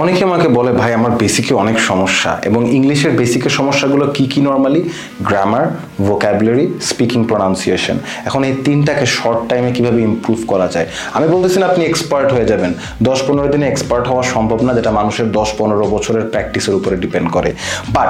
অনেকে আমাকে বলে ভাই আমার বেসিকে অনেক সমস্যা, এবং ইংলিশের বেসিকের সমস্যাগুলো কি কি normally? Grammar, vocabulary, speaking, pronunciation. এখন এই তিনটাকে শর্ট টাইমে কিভাবে ইমপ্রুভ করা যায়? আমি বলতেছি না আপনি এক্সপার্ট হয়ে যাবেন, 10-15 দিনে এক্সপার্ট হওয়া সম্ভব না, যেটা মানুষের 10-15 বছরের প্র্যাকটিসের উপরে ডিপেন্ড করে। বাট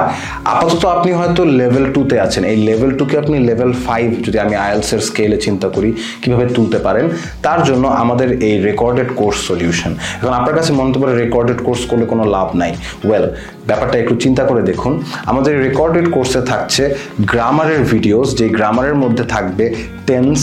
আপাতত আপনি হয়তো লেভেল 2-তে আছেন, এই লেভেল 2-কে আপনি লেভেল 5 যদি আমি আইএলটিএস-এর স্কেলে চিন্তা করি কিভাবে তুলতে পারেন, তার জন্য আমাদের এই রেকর্ডেড কোর্স সলিউশন। এখন আপনার কাছে মনে হতে পারে রেকর্ডেড কোর্স করলে কোনো লাভ নাই। ওয়েল, ব্যাপারটা একটু চিন্তা করে দেখুন। আমাদের রেকর্ডেড কোর্সে থাকছে গ্রামারের ভিডিওস, যে গ্রামারের মধ্যে থাকবে tense,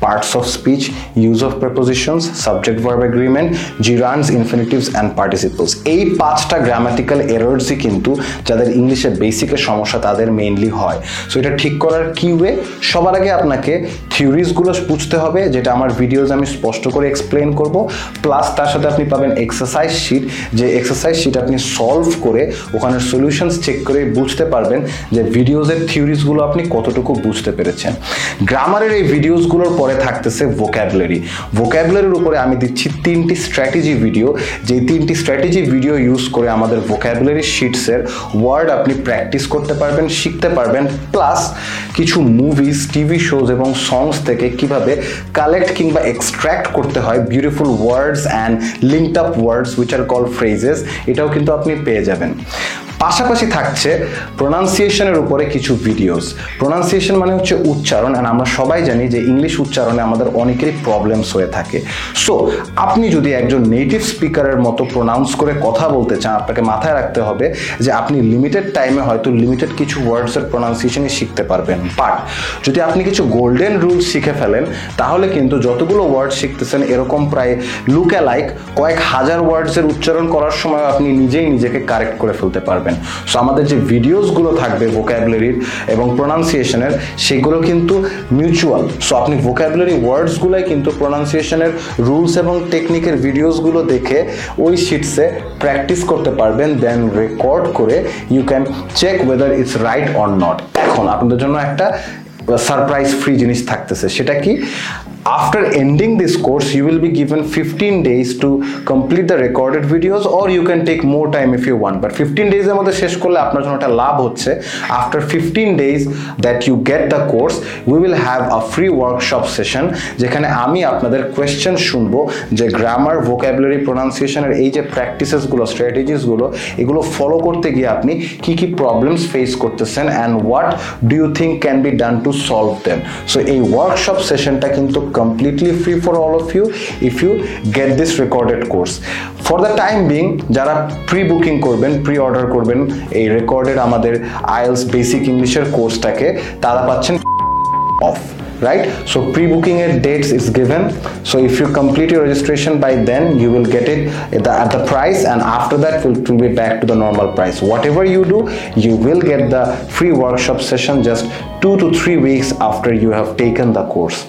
parts of speech, use of prepositions, subject verb agreement, gerunds, infinitives and participles। এই 5টা গ্রামাটিক্যাল এররসই কিন্তু যাদের ইংলিশে বেসিকের সমস্যা তাদের মেইনলি হয়। সো এটা ঠিক করার কি ওয়ে? সবার আগে আপনাকে থিওরিজগুলো বুঝতে হবে, যেটা আমার ভিডিওজ আমি স্পষ্ট করে এক্সপ্লেন করব, প্লাস তার সাথে আপনি পাবেন এক্সারসাইজ শিট, যে এক্সারসাইজ শিট আপনি সলভ করে ওখানে সলিউশনস চেক করে বুঝতে পারবেন যে ভিডিওজের থিওরিজগুলো আপনি কতটুকু বুঝতে পেরেছেন। গ্রামারের এই ভিডিওসগুলোর পরে থাকতেছে ভোকাবুলারি। ভোকাবুলারির উপরে আমি দিচ্ছি 3টি স্ট্র্যাটেজি ভিডিও, যে 3টি স্ট্র্যাটেজি ভিডিও ইউজ করে আমাদের ভোকাবুলারি শিটসের ওয়ার্ড আপনি প্র্যাকটিস করতে পারবেন, শিখতে পারবেন, প্লাস কিছু মুভিজ, টিভি শোজ এবং সংস থেকে কিভাবে কালেক্ট কিংবা এক্সট্র্যাক্ট করতে হয় beautiful words and linked up words which are called phrases, এটাও কিন্তু আপনি পেয়ে যাবেন। পাশাপাশি থাকছে প্রোনাউন্সিয়েশনের উপরে কিছু ভিডিওস। প্রোনাউন্সিয়েশন মানে হচ্ছে উচ্চারণ, আর আমরা সবাই জানি যে ইংলিশ উচ্চারণে আমাদের অনেকেরই প্রবলেমস হয়ে থাকে। সো আপনি যদি একজন নেটিভ স্পিকারের মতো প্রোনাউন্স করে কথা বলতে চান, আপনাকে মাথায় রাখতে হবে যে আপনি লিমিটেড টাইমে হয়তো লিমিটেড কিছু ওয়ার্ডসের প্রোনাউন্সিয়েশনই শিখতে পারবেন। বাট যদি আপনি কিছু গোল্ডেন রুলস শিখে ফেলেন, তাহলে কিন্তু যতগুলো ওয়ার্ড শিখতেছেন এরকম প্রায় লুক অ্যালাইক কয়েক হাজার ওয়ার্ডসের উচ্চারণ করার সময় আপনি নিজেই নিজেকে কারেক্ট করে ফেলতে পারবেন। সো আমাদের যে ভিডিওসগুলো থাকবে ভোকাবুলারির এবং প্রোনাউন্সিয়েশনের, সেগুলো কিন্তু মিউচুয়াল। সো আপনি ভোকাবুলারি ওয়ার্ডসগুলোই কিন্তু প্রোনাউন্সিয়েশনের রুলস এবং টেকনিকের ভিডিওসগুলো দেখে ওই শিটসে প্র্যাকটিস করতে পারবেন, দেন রেকর্ড করে you can check whether it's right or not. এখন আপনাদের জন্য একটা সারপ্রাইজ ফ্রি জিনিস থাকতেছে, সেটা কি? After ending this course, you will be given 15 days to complete the recorded videos, or you can take more time if you want. But 15 days এর মধ্যে শেষ করলে আপনার জন্য একটা লাভ হচ্ছে, after 15 days that you get the course, we will have a free workshop session, যেখানে আমি আপনাদের কোয়েশ্চেন শুনবো যে গ্রামার, ভোকাবুলারি, প্রোনাউন্সিয়েশনের এই যে প্র্যাকটিসেসগুলো, স্ট্র্যাটেজিসগুলো, এগুলো ফলো করতে গিয়ে আপনি কি কি প্রবলেমস ফেস করতেছেন, and what do you think can be done to solve them. So এই ওয়ার্কশপ সেশনটা কিন্তু completely free for all of you if you get this recorded course. For the time being, যারা pre booking করবেন, pre order করবেন এই recorded আমাদের IELTS basic ইংলিশের কোর্সটাকে, তারা পাচ্ছেন of, right? So pre-booking dates is given, so if you complete your registration by then, you will get it at the price, and after that it will be back to the normal price. Whatever you do, you will get the free workshop session just 2 to 3 weeks after you have taken the course.